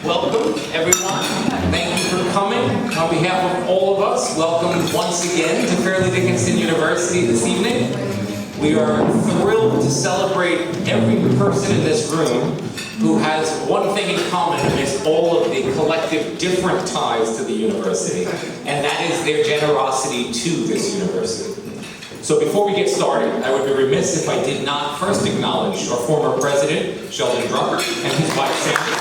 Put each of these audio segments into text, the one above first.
Welcome, everyone. Thank you for coming. On behalf of all of us, welcome once again to Fairleigh Dickinson University this evening. We are thrilled to celebrate every person in this room who has one thing in common amidst all of the collective different ties to the university, and that is their generosity to this university. So before we get started, I would be remiss if I did not first acknowledge our former president, Sheldon Drucker, and his wife, Sandy,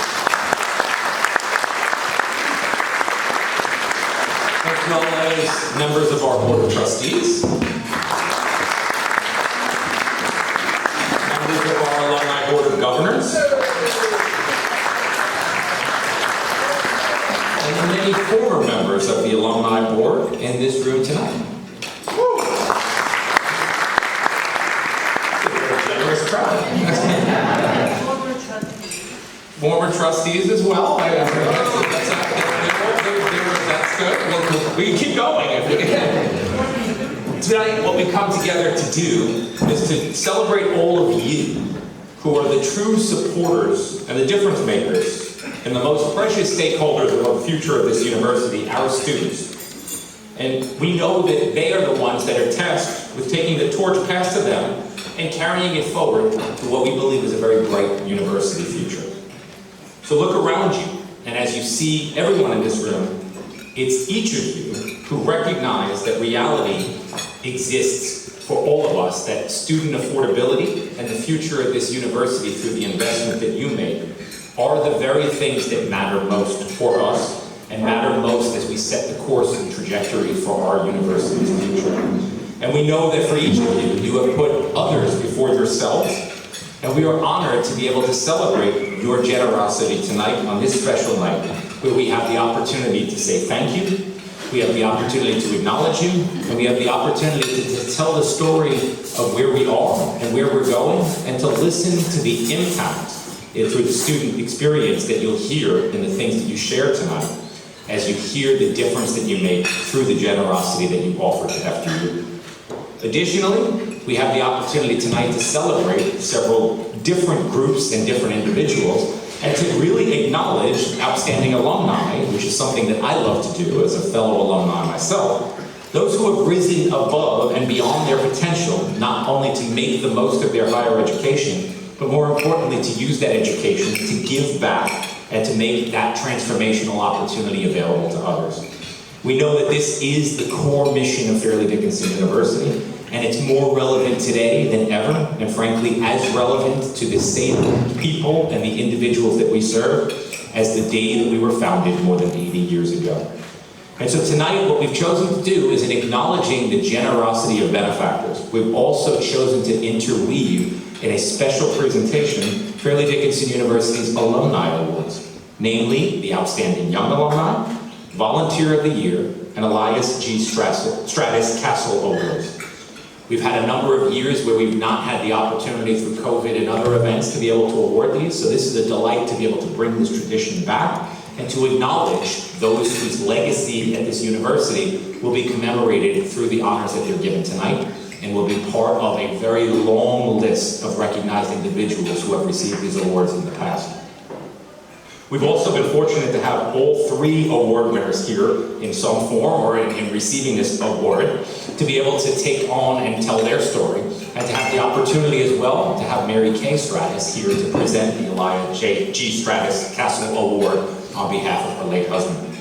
as well as members of our Board of Trustees, members of our Alumni Board of Governors, and the many former members of the Alumni Board in this room tonight. Former trustees as well. That's good. We can keep going if we can. Tonight, what we come together to do is to celebrate all of you who are the true supporters and the difference makers and the most precious stakeholders of the future of this university, our students. And we know that they are the ones that are tasked with taking the torch passed to them and carrying it forward to what we believe is a very bright university future. So look around you, and as you see everyone in this room, it's each of you who recognize that reality exists for all of us, that student affordability and the future of this university through the investment that you make are the very things that matter most for us and matter most as we set the course and trajectory for our university's future. And we know that for each of you, you have put others before yourselves, and we are honored to be able to celebrate your generosity tonight on this special night, where we have the opportunity to say thank you, we have the opportunity to acknowledge you, and we have the opportunity to tell the story of where we are and where we're going, and to listen to the impact through the student experience that you'll hear in the things that you share tonight, as you hear the difference that you make through the generosity that you offer to FDU. Additionally, we have the opportunity tonight to celebrate several different groups and different individuals, and to really acknowledge outstanding alumni, which is something that I love to do as a fellow alumni myself. Those who have risen above and beyond their potential, not only to make the most of their higher education, but more importantly to use that education to give back and to make that transformational opportunity available to others. We know that this is the core mission of Fairleigh Dickinson University, and it's more relevant today than ever, and frankly, as relevant to the same people and the individuals that we serve as the day that we were founded more than 80 years ago. And so tonight, what we've chosen to do is in acknowledging the generosity of benefactors, we've also chosen to interweave in a special presentation Fairleigh Dickinson University's Alumni Awards, namely the Outstanding Young Alumni, Volunteer of the Year, and Elias G. Stratus Castle Awards. We've had a number of years where we've not had the opportunity through COVID and other events to be able to award these, so this is a delight to be able to bring this tradition back and to acknowledge those whose legacy at this university will be commemorated through the honors that they're given tonight, and will be part of a very long list of recognized individuals who have received these awards in the past. We've also been fortunate to have all three award winners here in some form or in receiving this award to be able to take on and tell their story, and to have the opportunity as well to have Mary Kay Stratus here to present the Elias G. Stratus Castle Award on behalf of her late husband.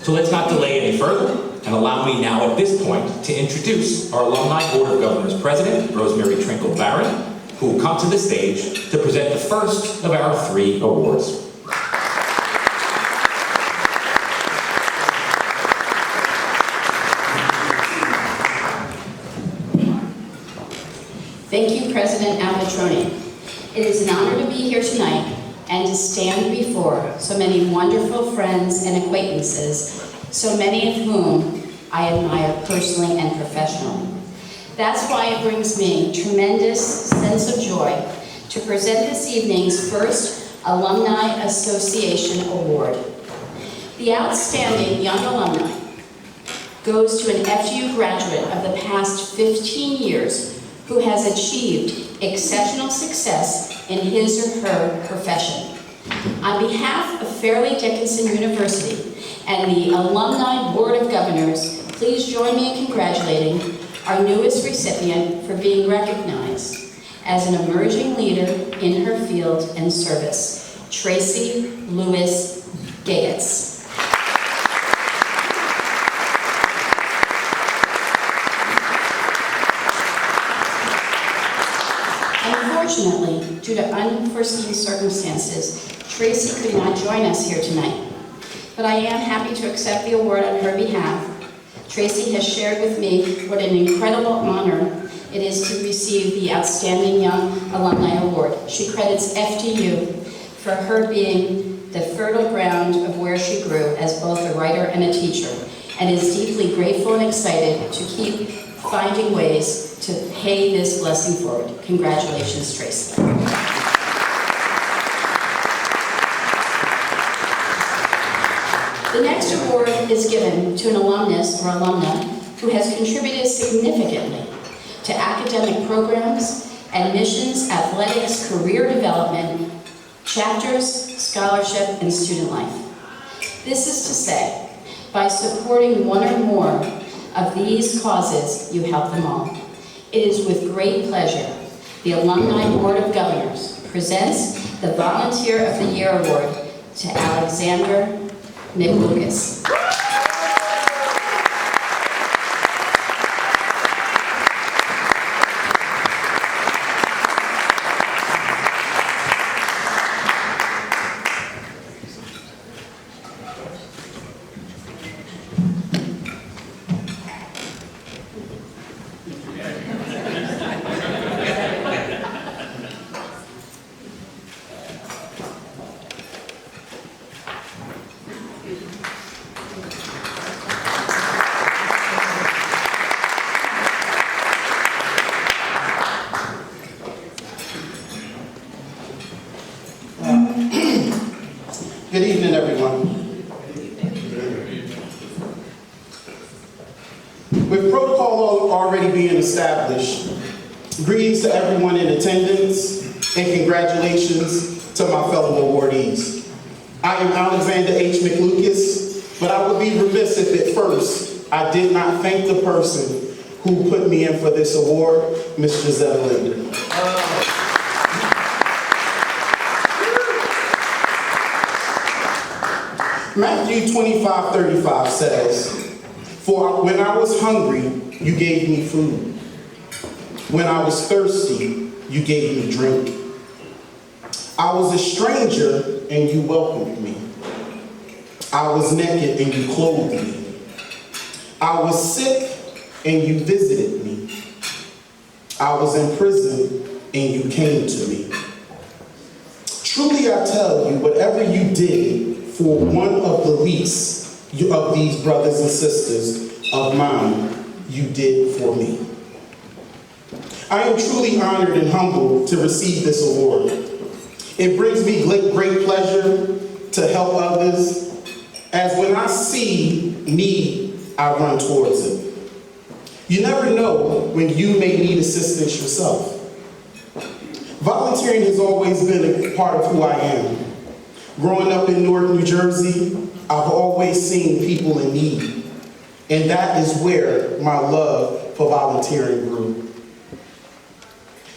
So let's not delay any further, and allow me now at this point to introduce our Alumni Board of Governors President, Rosemary Trinkle Barron, who will come to the stage to present the first of our three awards. Thank you, President Almatroni. It is an honor to be here tonight and to stand before so many wonderful friends and acquaintances, so many of whom I admire personally and professionally. That's why it brings me tremendous sense of joy to present this evening's first Alumni Association Award. The Outstanding Young Alumni goes to an FGU graduate of the past 15 years who has achieved exceptional success in his or her profession. On behalf of Fairleigh Dickinson University and the Alumni Board of Governors, please join me in congratulating our newest recipient for being recognized as an emerging leader in her field and service, Tracy Lewis Gates. Unfortunately, due to unforeseen circumstances, Tracy could not join us here tonight, but I am happy to accept the award on her behalf. Tracy has shared with me what an incredible honor it is to receive the Outstanding Young Alumni Award. She credits FDU for her being the fertile ground of where she grew as both a writer and a teacher, and is deeply grateful and excited to keep finding ways to pay this blessing forward. Congratulations, Tracy. The next award is given to an alumnus or alumna who has contributed significantly to academic programs, admissions, athletics, career development, chapters, scholarship, and student life. This is to say, by supporting one or more of these causes, you help them all. It is with great pleasure the Alumni Board of Governors presents the Volunteer of the Year Award to Alexander Lucas. Good evening, everyone. With protocol already being established, greetings to everyone in attendance and congratulations to my fellow awardees. I am Alexander H. McLucas, but I would be remiss if at first I did not thank the person who put me in for this award, Ms. Giselle Linder. Matthew 25:35 says, "For when I was hungry, you gave me food. When I was thirsty, you gave me drink. I was a stranger and you welcomed me. I was naked and you clothed me. I was sick and you visited me. I was in prison and you came to me. Truly I tell you, whatever you did for one of the least of these brothers and sisters of mine, you did for me." I am truly honored and humbled to receive this award. It brings me great pleasure to help others, as when I see need, I run towards it. You never know when you may need assistance yourself. Volunteering has always been a part of who I am. Growing up in Newark, New Jersey, I've always seen people in need, and that is where my love for volunteering grew.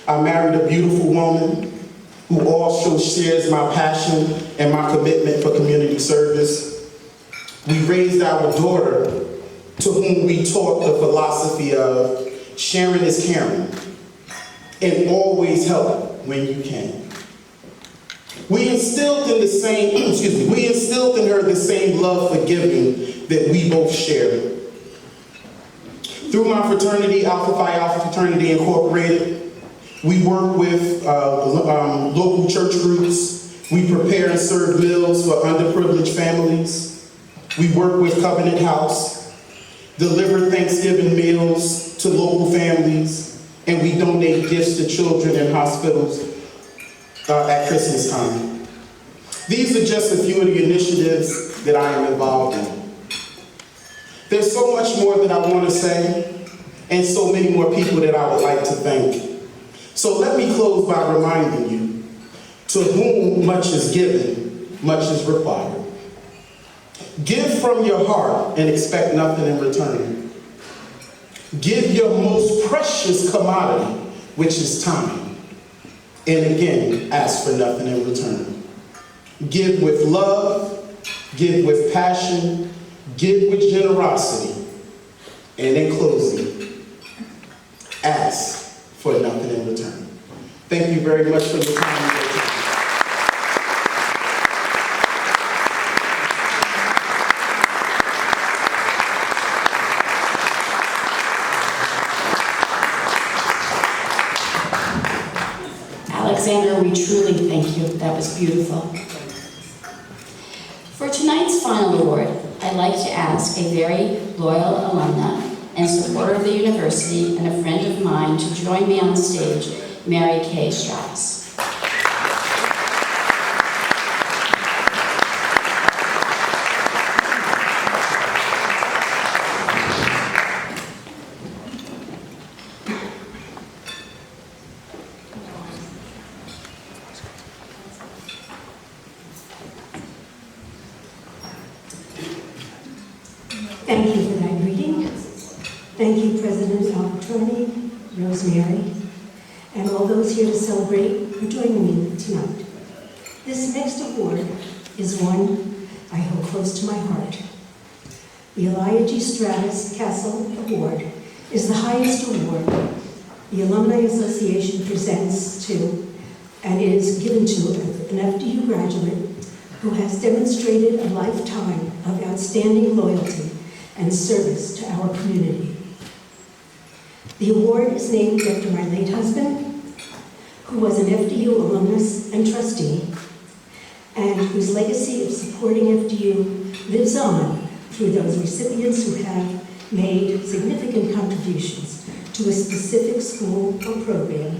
I married a beautiful woman who also shares my passion and my commitment for community service. We raised our daughter, to whom we taught the philosophy of sharing is caring, and always help when you can. We instilled in her the same love for giving that we both share. Through my fraternity, Alpha Phi Alpha Fraternity Incorporated, we work with local church groups. We prepare and serve meals for underprivileged families. We work with Covenant House, deliver Thanksgiving meals to local families, and we donate gifts to children in hospitals at Christmas time. These are just a few of the initiatives that I am involved in. There's so much more that I want to say, and so many more people that I would like to thank. So let me close by reminding you To whom much is given, much is required. Give from your heart and expect nothing in return. Give your most precious commodity, which is time, and again, ask for nothing in return. Give with love, give with passion, give with generosity, and in closing, ask for nothing in return. Thank you very much for the time. Alexander, we truly thank you. That was beautiful. For tonight's final award, I'd like to ask a very loyal alumna and supporter of the university and a friend of mine to join me on stage, Mary Kay Strauss. Thank you for that greeting. Thank you, President Albertoni, Rosemary, and all those here to celebrate for joining me tonight. This next award is one I hold close to my heart. The Elia G. Stratus Castle Award is the highest award the Alumni Association presents to and is given to an FDU graduate who has demonstrated a lifetime of outstanding loyalty and service to our community. The award is named after my late husband, who was an FDU alumnus and trustee, and whose legacy of supporting FDU lives on through those recipients who have made significant contributions to a specific school or program,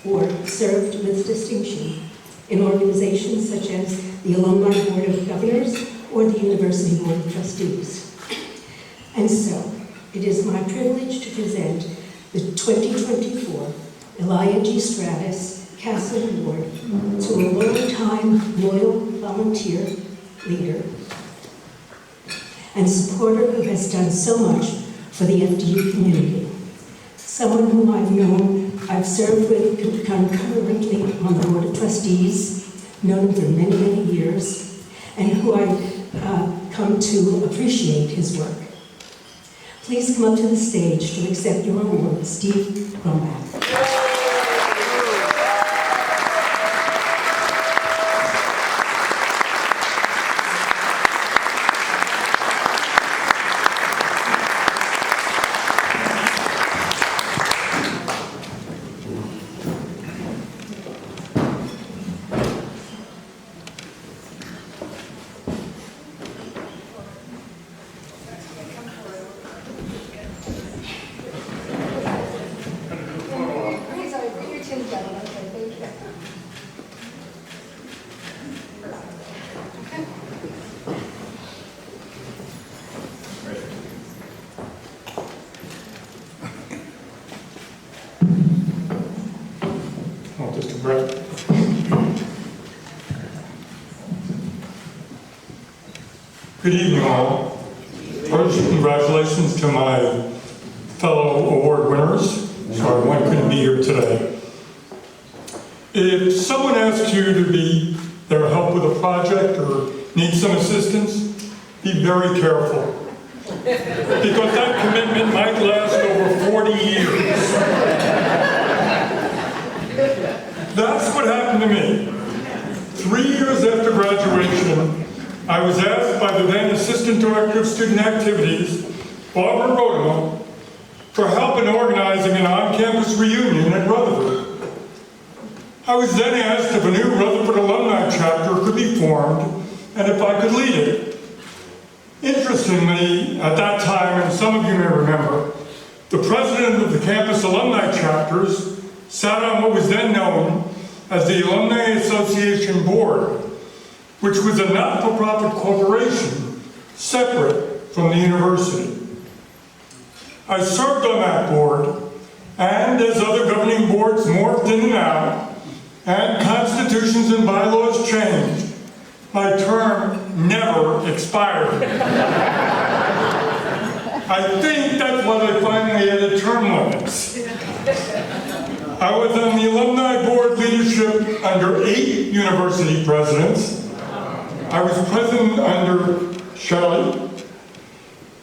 or served with distinction in organizations such as the Alumni Board of Governors or the University Board of Trustees. And so, it is my privilege to present the 2024 Elia G. Stratus Castle Award to a long-time loyal volunteer leader and supporter who has done so much for the FDU community. Someone whom I've known, I've served with concurrently on the Board of Trustees, known him for many, many years, and who I've come to appreciate his work. Please come up to the stage to accept your award, Steve Grumbach. Just a breath. Good evening, all. First, congratulations to my fellow award winners. Sorry, one couldn't be here today. If someone asks you to be their help with a project or need some assistance, be very careful. Because that commitment might last over 40 years. That's what happened to me. 3 years after graduation, I was asked by the then Assistant Director of Student Activities, Barbara Rodema, for help in organizing an on-campus reunion at Rutherford. I was then asked if a new Rutherford alumni chapter could be formed and if I could lead it. Interestingly, at that time, and some of you may remember, the president of the campus alumni chapters sat on what was then known as the Alumni Association Board, which was a not-for-profit corporation separate from the university. I served on that board, and as other governing boards morphed in and out, and constitutions and bylaws changed, my term never expired. I think that's why they finally added term limits. I was on the alumni board leadership under 8 university presidents. I was president under Shelley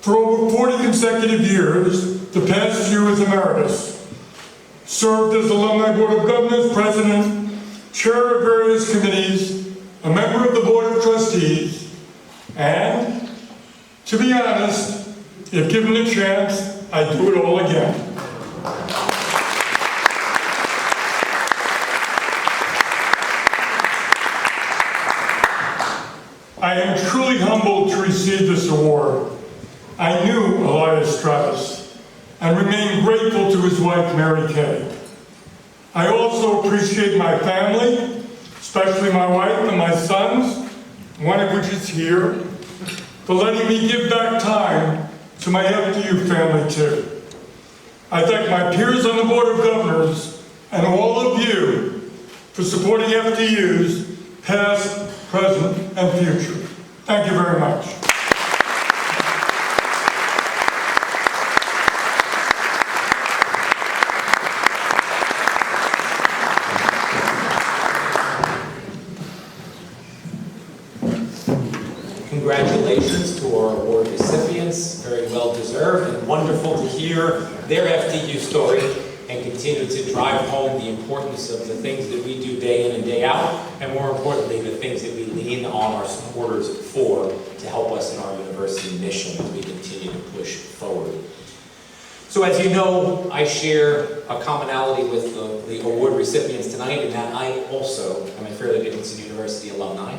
for over 40 consecutive years, the past few as emeritus. Served as Alumni Board of Governors president, chair of various committees, a member of the Board of Trustees, and, to be honest, if given a chance, I'd do it all again. I am truly humbled to receive this award. I knew Elias Travis and remain grateful to his wife, Mary Kay. I also appreciate my family, especially my wife and my sons, one of which is here, for letting me give back time to my FDU family too. I thank my peers on the Board of Governors and all of you for supporting FDUs, past, present, and future. Thank you very much. Congratulations to our award recipients, very well deserved and wonderful to hear their FDU story and continue to drive home the importance of the things that we do day in and day out, and more importantly, the things that we lean on our supporters for to help us in our university mission as we continue to push forward. So as you know, I share a commonality with the award recipients tonight, in that I also am a Fairleigh Dickinson University alumni.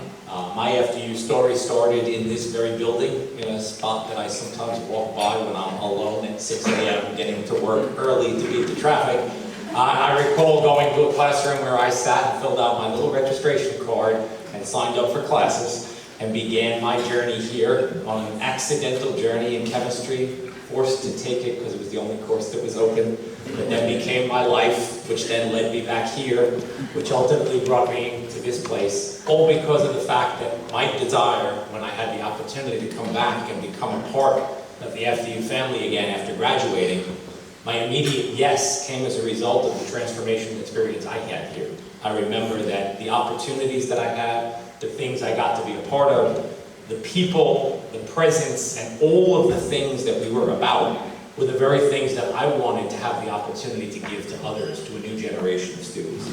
My FDU story started in this very building, in a spot that I sometimes walk by when I'm alone at 6 a.m. getting to work early to beat the traffic. I recall going to a classroom where I sat and filled out my little registration card and signed up for classes and began my journey here on an accidental journey in chemistry, forced to take it because it was the only course that was open, but then became my life, which then led me back here, which ultimately brought me to this place, all because of the fact that my desire, when I had the opportunity to come back and become a part of the FDU family again after graduating, my immediate yes came as a result of the transformation experience I had here. I remember that the opportunities that I had, the things I got to be a part of, the people, the presence, and all of the things that we were about were the very things that I wanted to have the opportunity to give to others, to a new generation of students.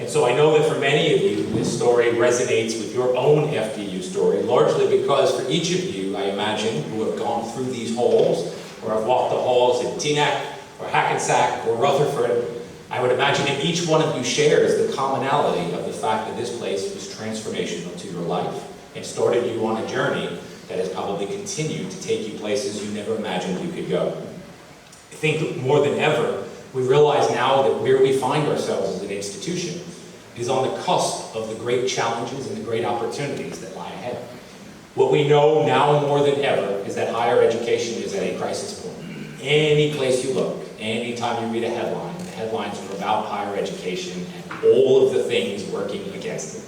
And so I know that for many of you, this story resonates with your own FDU story, largely because for each of you, I imagine, who have gone through these halls, or have walked the halls in Teaneck, or Hackensack, or Rutherford, I would imagine that each one of you shares the commonality of the fact that this place was transformational to your life and started you on a journey that has probably continued to take you places you never imagined you could go. I think more than ever, we realize now that where we find ourselves as an institution is on the cusp of the great challenges and the great opportunities that lie ahead. What we know now more than ever is that higher education is at a crisis point. Any place you look, anytime you read a headline, the headlines are about higher education and all of the things working against it.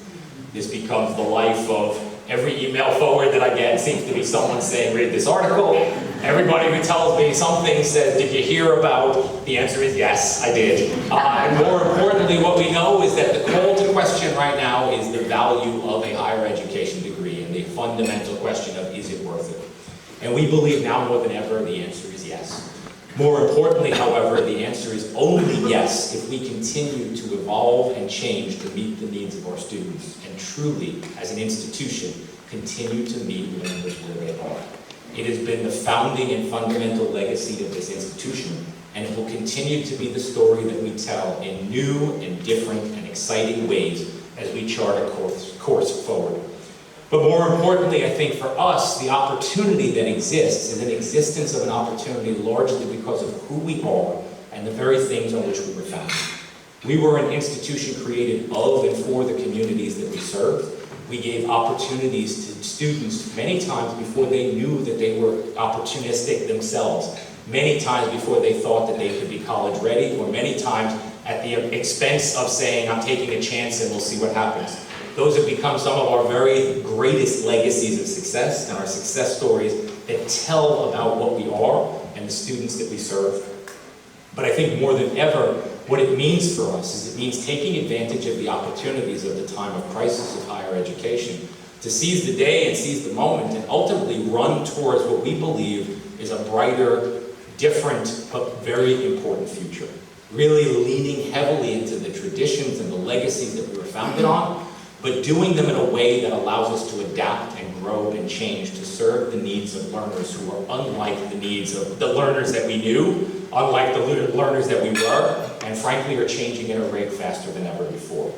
This becomes the life of every email forward that I get seems to be someone saying, read this article. Everybody who tells me something says, did you hear about? The answer is yes, I did. And more importantly, what we know is that the call to question right now is the value of a higher education degree and the fundamental question of, is it worth it? And we believe now more than ever the answer is yes. More importantly, however, the answer is only yes if we continue to evolve and change to meet the needs of our students and truly, as an institution, continue to meet learners where they are. It has been the founding and fundamental legacy of this institution, and it will continue to be the story that we tell in new and different and exciting ways as we chart a course forward. But more importantly, I think for us, the opportunity that exists is an existence of an opportunity largely because of who we are and the very things on which we were founded. We were an institution created of and for the communities that we served. We gave opportunities to students many times before they knew that they were opportunistic themselves, many times before they thought that they could be college ready, or many times at the expense of saying, I'm taking a chance and we'll see what happens. Those have become some of our very greatest legacies of success and our success stories that tell about what we are and the students that we serve. But I think more than ever, what it means for us is it means taking advantage of the opportunities of the time of crisis of higher education to seize the day and seize the moment and ultimately run towards what we believe is a brighter, different, but very important future. Really leaning heavily into the traditions and the legacies that we were founded on, but doing them in a way that allows us to adapt and grow and change to serve the needs of learners who are unlike the needs of the learners that we knew, unlike the learners that we were, and frankly are changing at a rate faster than ever before.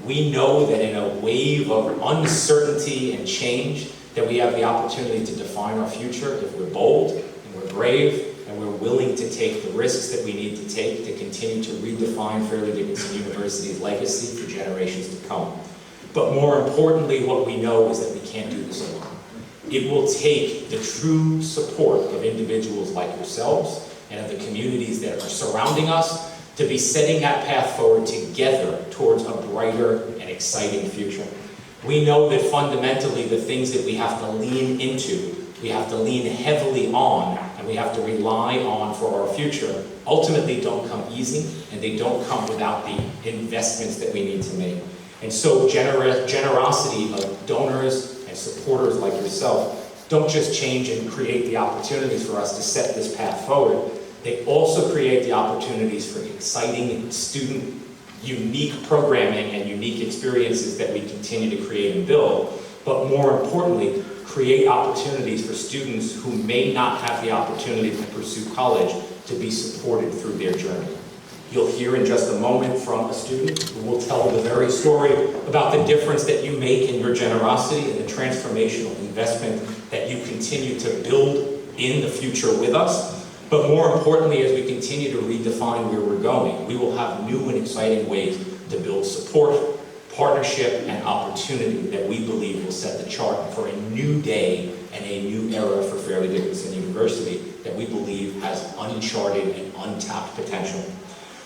We know that in a wave of uncertainty and change, that we have the opportunity to define our future if we're bold and we're brave and we're willing to take the risks that we need to take to continue to redefine Fairleigh Dickinson University's legacy for generations to come. But more importantly, what we know is that we can't do this alone. It will take the true support of individuals like yourselves and of the communities that are surrounding us to be setting that path forward together towards a brighter and exciting future. We know that fundamentally the things that we have to lean into, we have to lean heavily on, and we have to rely on for our future, ultimately don't come easy, and they don't come without the investments that we need to make. And so generosity of donors and supporters like yourself don't just change and create the opportunities for us to set this path forward, they also create the opportunities for exciting student unique programming and unique experiences that we continue to create and build, but more importantly, create opportunities for students who may not have the opportunity to pursue college to be supported through their journey. You'll hear in just a moment from a student who will tell the very story about the difference that you make in your generosity and the transformational investment that you continue to build in the future with us. But more importantly, as we continue to redefine where we're going, we will have new and exciting ways to build support, partnership, and opportunity that we believe will set the chart for a new day and a new era for Fairleigh Dickinson University that we believe has uncharted and untapped potential.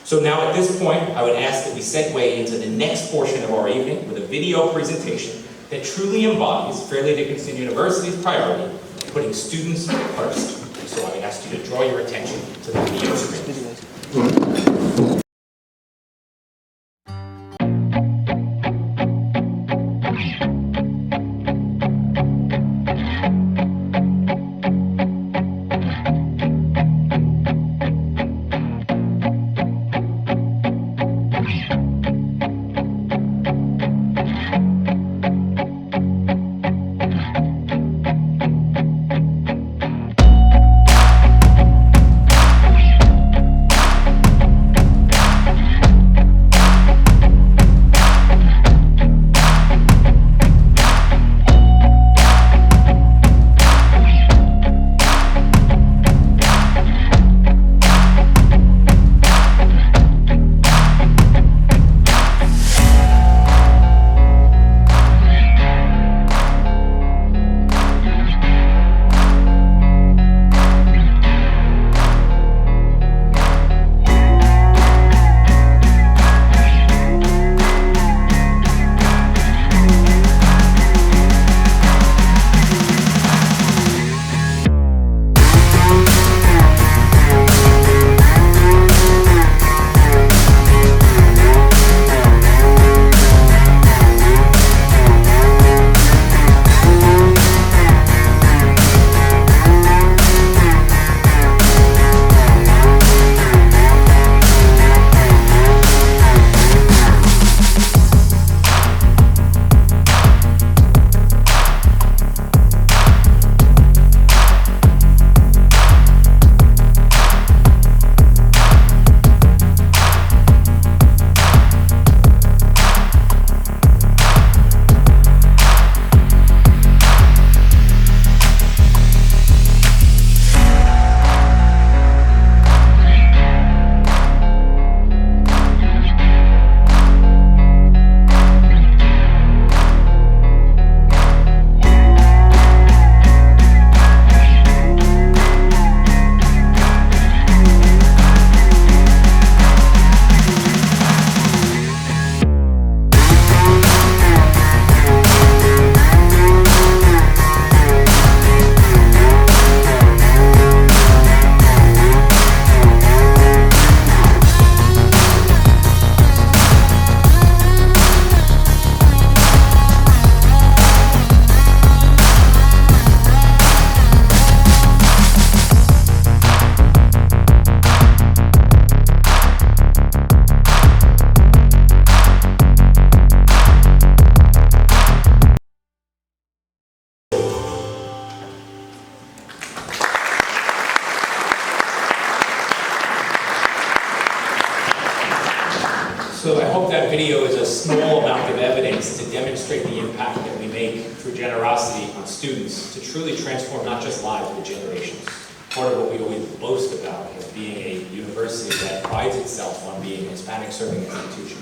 So now at this point, I would ask that we segue into the next portion of our evening with a video presentation that truly embodies Fairleigh Dickinson University's priority of putting students first. So I ask you to draw your attention to the video screen. that video is a small amount of evidence to demonstrate the impact that we make through generosity on students to truly transform not just lives, but generations. Part of what we always boast about as being a university that prides itself on being a Hispanic-serving institution,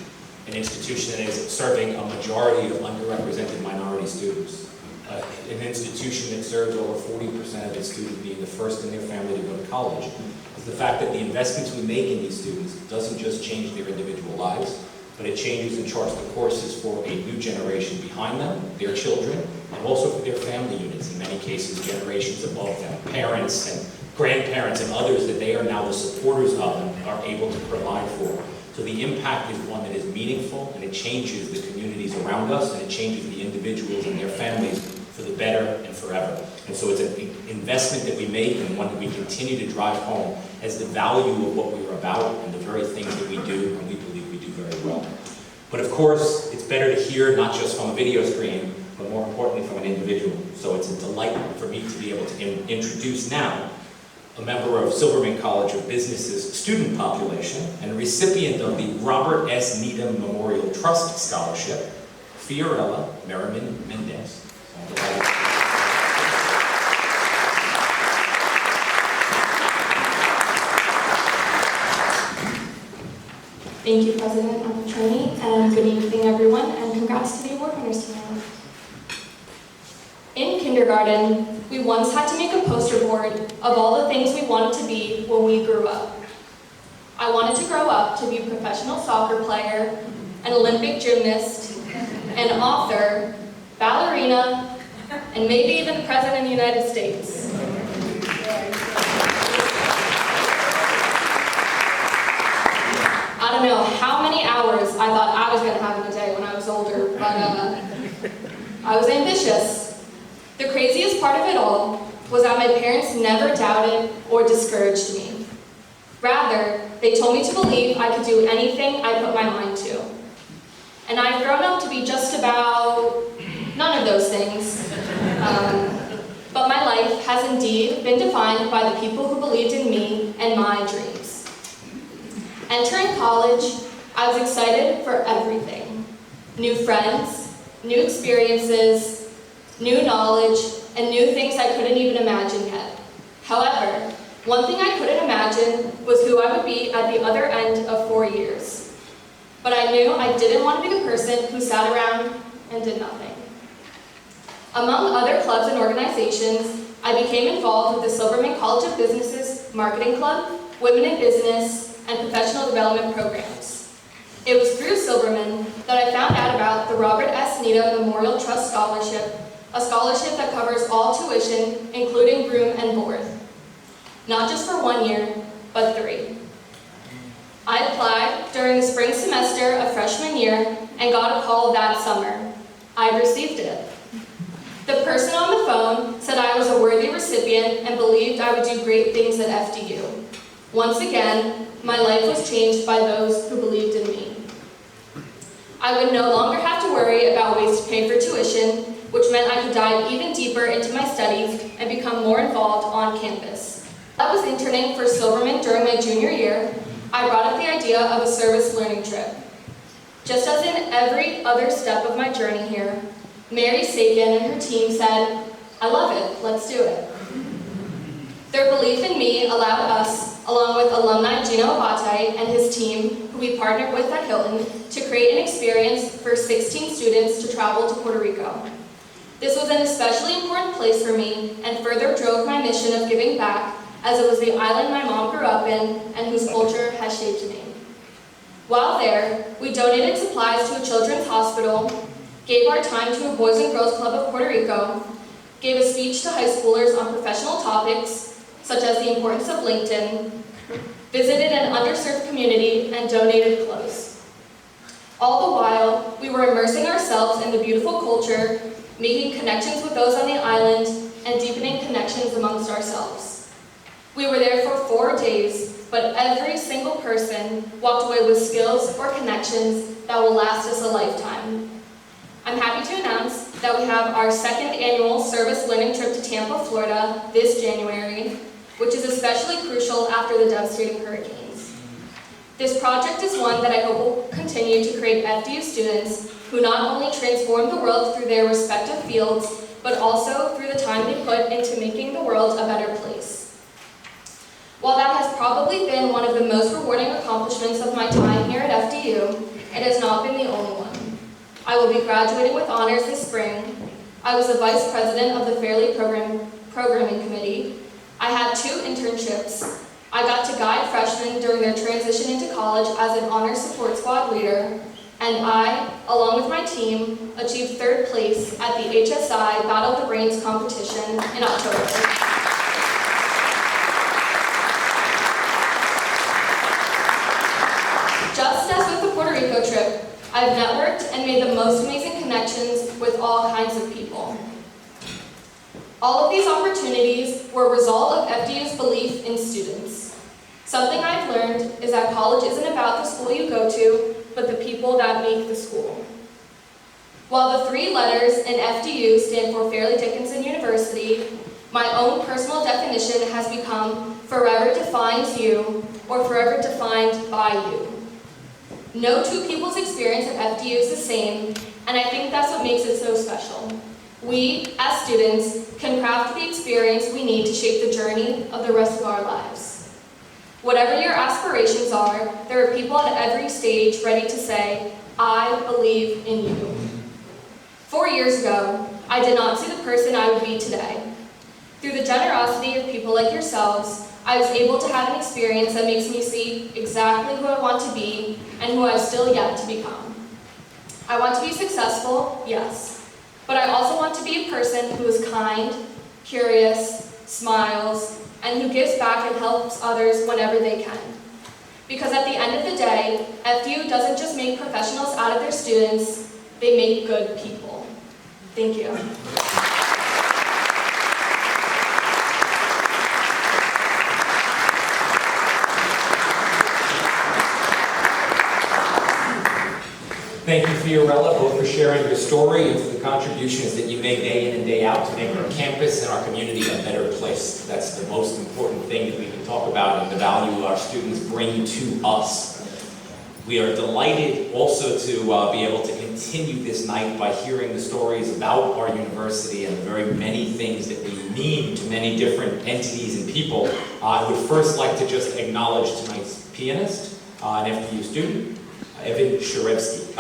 an institution that is serving a majority of underrepresented minority students, an institution that serves over 40% of its students being the first in their family to go to college. Is the fact that the investments we make in these students doesn't just change their individual lives, but it changes and charts the courses for a new generation behind them, their children, and also for their family units, in many cases generations above them, parents and grandparents and others that they are now the supporters of and are able to provide for. So the impact is one that is meaningful, and it changes the communities around us, and it changes the individuals and their families for the better and forever. And so it's an investment that we make, and one that we continue to drive home as the value of what we are about and the very things that we do, and we believe we do very well. But of course, it's better to hear not just from a video screen, but more importantly from an individual. So it's a delight for me to be able to introduce now a member of Silverman College of Business's student population and a recipient of the Robert S. Needham Memorial Trust Scholarship, Fiorella Merriman Mendez. Thank you, President and Attorney, and good evening, everyone, and congrats to the award winners tonight. In kindergarten, we once had to make a poster board of all the things we wanted to be when we grew up. I wanted to grow up to be a professional soccer player, an Olympic gymnast, an author, ballerina, and maybe even President of the United States. I don't know how many hours I thought I was going to have in a day when I was older, but I was ambitious. The craziest part of it all was that my parents never doubted or discouraged me. Rather, they told me to believe I could do anything I put my mind to. And I've grown up to be just about none of those things. But my life has indeed been defined by the people who believed in me and my dreams. Entering college, I was excited for everything. New friends, new experiences, new knowledge, and new things I couldn't even imagine yet. However, one thing I couldn't imagine was who I would be at the other end of 4 years. But I knew I didn't want to be the person who sat around and did nothing. Among other clubs and organizations, I became involved with the Silverman College of Business's Marketing Club, Women in Business, and Professional Development programs. It was through Silverman that I found out about the Robert S. Needham Memorial Trust Scholarship, a scholarship that covers all tuition, including room and board. Not just for 1 year, but 3. I applied during the spring semester of freshman year and got a call that summer. I received it. The person on the phone said I was a worthy recipient and believed I would do great things at FDU. Once again, my life was changed by those who believed in me. I would no longer have to worry about ways to pay for tuition, which meant I could dive even deeper into my studies and become more involved on campus. I was interning for Silverman during my junior year. I brought up the idea of a service learning trip. Just as in every other step of my journey here, Mary Sagan and her team said, "I love it, let's do it." Their belief in me allowed us, along with alumni Gino Abate and his team, who we partnered with at Hilton, to create an experience for 16 students to travel to Puerto Rico. This was an especially important place for me and further drove my mission of giving back, as it was the island my mom grew up in and whose culture has shaped me. While there, we donated supplies to a children's hospital, gave our time to a Boys and Girls Club of Puerto Rico, gave a speech to high schoolers on professional topics, such as the importance of LinkedIn, visited an underserved community, and donated clothes. All the while, we were immersing ourselves in the beautiful culture, making connections with those on the island, and deepening connections amongst ourselves. We were there for 4 days, but every single person walked away with skills or connections that will last us a lifetime. I'm happy to announce that we have our 2nd annual service learning trip to Tampa, Florida this January, which is especially crucial after the devastating hurricanes. This project is one that I hope will continue to create FDU students who not only transform the world through their respective fields, but also through the time they put into making the world a better place. While that has probably been one of the most rewarding accomplishments of my time here at FDU, it has not been the only one. I will be graduating with honors this spring. I was the vice president of the Fairleigh Programming Committee. I had 2 internships. I got to guide freshmen during their transition into college as an honor support squad leader, and I, along with my team, achieved 3rd place at the HSI Battle of the Brains competition in October. Just as with the Puerto Rico trip, I've networked and made the most amazing connections with all kinds of people. All of these opportunities were a result of FDU's belief in students. Something I've learned is that college isn't about the school you go to, but the people that make the school. While the 3 letters in FDU stand for Fairleigh Dickinson University, my own personal definition has become forever defines you, or forever defined by you. No 2 people's experience at FDU is the same, and I think that's what makes it so special. We, as students, can craft the experience we need to shape the journey of the rest of our lives. Whatever your aspirations are, there are people at every stage ready to say, I believe in you. 4 years ago, I did not see the person I would be today. Through the generosity of people like yourselves, I was able to have an experience that makes me see exactly who I want to be and who I've still yet to become. I want to be successful, yes, but I also want to be a person who is kind, curious, smiles, and who gives back and helps others whenever they can. Because at the end of the day, FDU doesn't just make professionals out of their students, they make good people. Thank you. Thank you, Fiorella, both for sharing your story and for the contributions that you make day in and day out to make our campus and our community a better place. That's the most important thing that we can talk about, and the value our students bring to us. We are delighted also to be able to continue this night by hearing the stories about our university and the very many things that we mean to many different entities and people. I would first like to just acknowledge tonight's pianist, an FDU student, Evan Shereshevsky.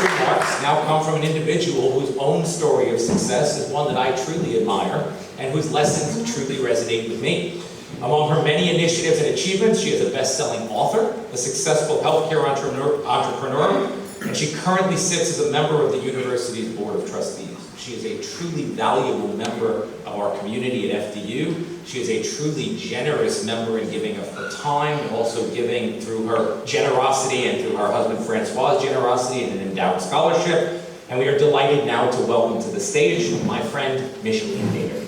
Remarks now come from an individual whose own story of success is one that I truly admire and whose lessons truly resonate with me. Among her many initiatives and achievements, she is a best-selling author, a successful healthcare entrepreneur, and she currently sits as a member of the university's Board of Trustees. She is a truly valuable member of our community at FDU. She is a truly generous member in giving of her time and also giving through her generosity and through her husband Francois's generosity and an endowed scholarship. And we are delighted now to welcome to the stage my friend Micheline Bader.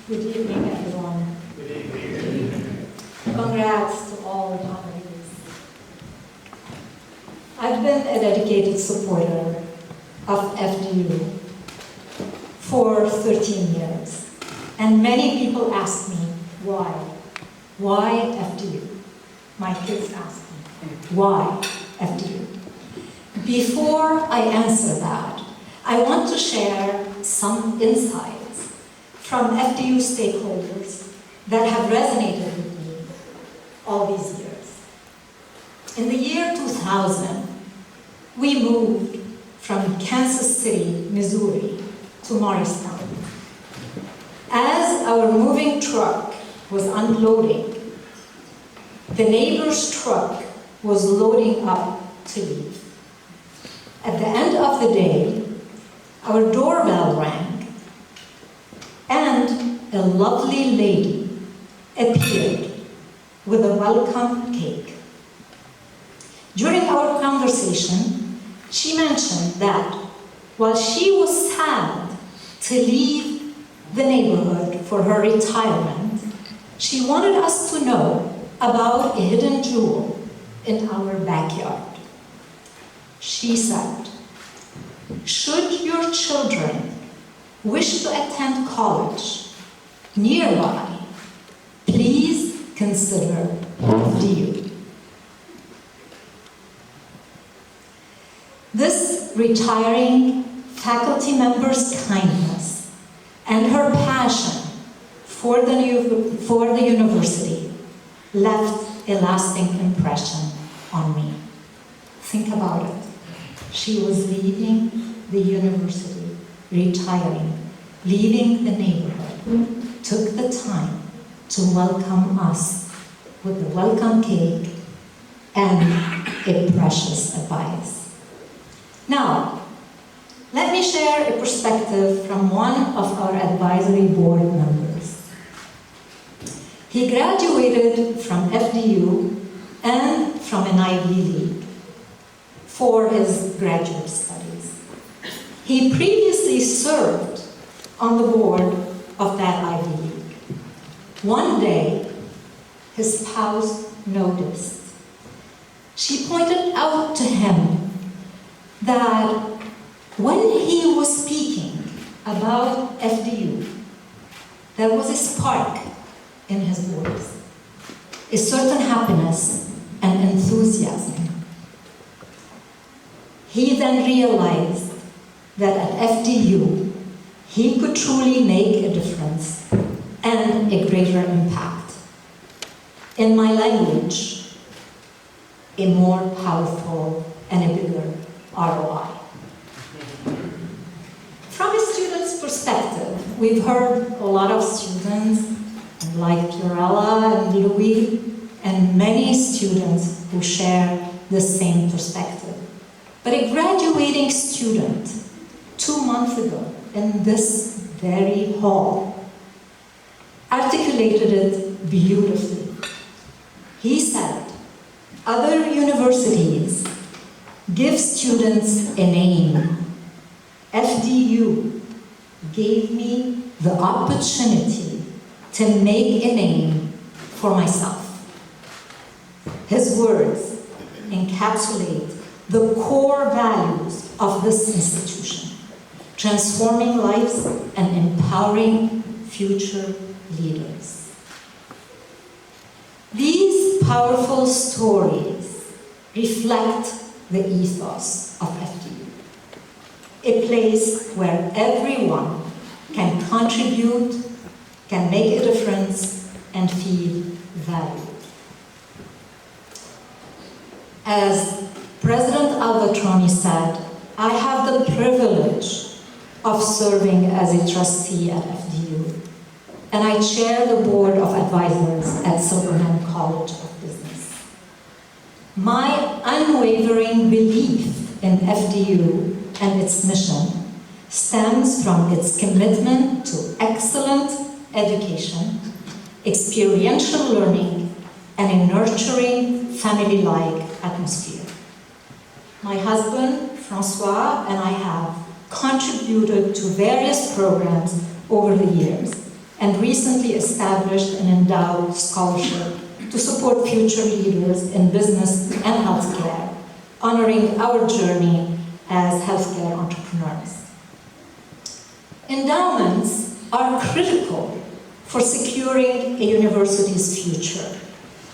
Good evening, everyone. Good evening. Congrats to all the honorees. I've been a dedicated supporter of FDU for 13 years, and many people ask me why. Why FDU? My kids ask me, why FDU? Before I answer that, I want to share some insights from FDU stakeholders that have resonated with me all these years. In the year 2000, we moved from Kansas City, Missouri, to Morristown. As our moving truck was unloading, the neighbor's truck was loading up to leave. At the end of the day, our doorbell rang, and a lovely lady appeared with a welcome cake. During our conversation, she mentioned that while she was sad to leave the neighborhood for her retirement, she wanted us to know about a hidden jewel in our backyard. She said, "Should your children wish to attend college nearby, please consider FDU." This retiring faculty member's kindness and her passion for the university left a lasting impression on me. Think about it. She was leaving the university, retiring, leaving the neighborhood, took the time to welcome us with the welcome cake and a precious advice. Now, let me share a perspective from one of our advisory board members. He graduated from FDU and from an Ivy League for his graduate studies. He previously served on the board of that Ivy League. One day, his spouse noticed. She pointed out to him that when he was speaking about FDU, there was a spark in his voice, a certain happiness and enthusiasm. He then realized that at FDU, he could truly make a difference and a greater impact. In my language, a more powerful and a bigger ROI. From a student's perspective, we've heard a lot of students, like Fiorella and Louis, and many students who share the same perspective. But a graduating student 2 months ago in this very hall articulated it beautifully. He said, "Other universities give students a name. FDU gave me the opportunity to make a name for myself." His words encapsulate the core values of this institution, transforming lives and empowering future leaders. These powerful stories reflect the ethos of FDU, a place where everyone can contribute, can make a difference, and feel valued. As President Alvatroni said, I have the privilege of serving as a trustee at FDU, and I chair the board of advisors at Silverman College of Business. My unwavering belief in FDU and its mission stems from its commitment to excellent education, experiential learning, and a nurturing, family-like atmosphere. My husband, Francois, and I have contributed to various programs over the years and recently established an endowed scholarship to support future leaders in business and healthcare, honoring our journey as healthcare entrepreneurs. Endowments are critical for securing a university's future,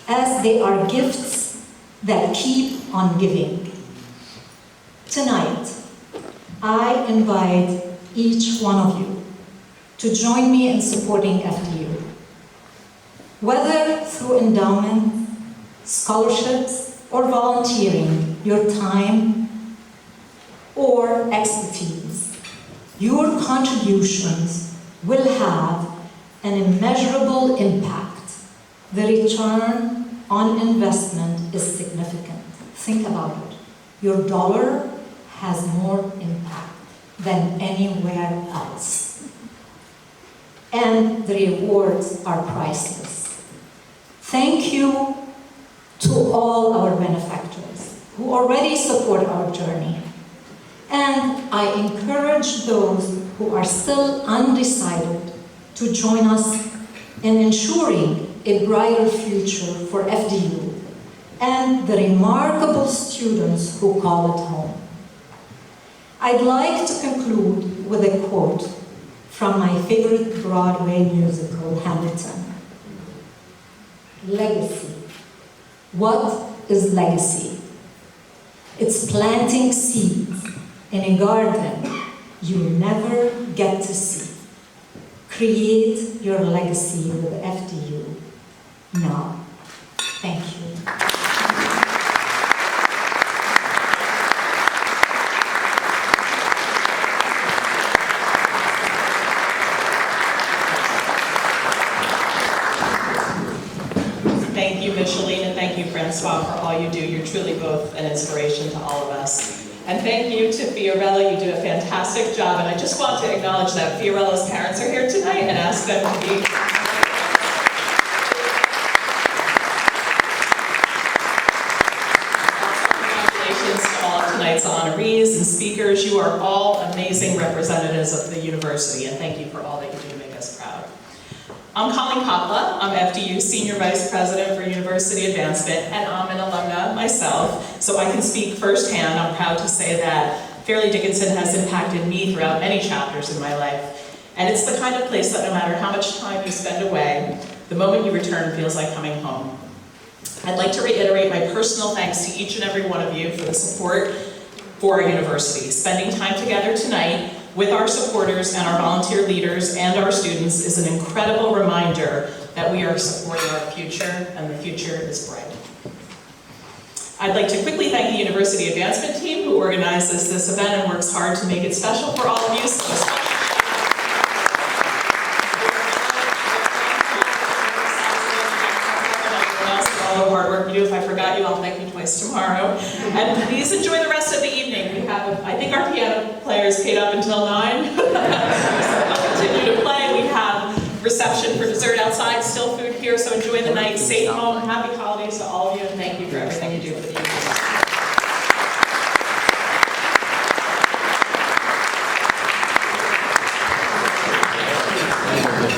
as they are gifts that keep on giving. Tonight, I invite each one of you to join me in supporting FDU. Whether through endowment, scholarships, or volunteering your time or expertise, your contributions will have an immeasurable impact. The return on investment is significant. Think about it. Your dollar has more impact than anywhere else. And the rewards are priceless. Thank you to all our benefactors who already support our journey. And I encourage those who are still undecided to join us in ensuring a brighter future for FDU and the remarkable students who call it home. I'd like to conclude with a quote from my favorite Broadway musical, Hamilton. Legacy. What is legacy? It's planting seeds in a garden you'll never get to see. Create your legacy with FDU now. Thank you. Thank you, Micheline, and thank you, Francois, for all you do. You're truly both an inspiration to all of us. And thank you to Fiorella. You do a fantastic job. And I just want to acknowledge that Fiorella's parents are here tonight and ask them to be. Congratulations to all of tonight's honorees and speakers. You are all amazing representatives of the university, and thank you for all that you do to make us proud. I'm Colleen Kopla. I'm FDU's Senior Vice President for University Advancement, and I'm an alumna myself, so I can speak firsthand. I'm proud to say that Fairleigh Dickinson has impacted me throughout many chapters in my life. And it's the kind of place that no matter how much time you spend away, the moment you return feels like coming home. I'd like to reiterate my personal thanks to each and every one of you for the support for our university. Spending time together tonight with our supporters and our volunteer leaders and our students is an incredible reminder that we are supporting our future, and the future is bright. I'd like to quickly thank the University Advancement team who organizes this event and works hard to make it special for all of you. So all the hard work you do. If I forgot you, I'll thank you twice tomorrow. And please enjoy the rest of the evening. We have, I think our piano player is paid up until 9. So we'll continue to play. We have reception for dessert outside, still food here, so enjoy the night. Safe home. Happy holidays to all of you.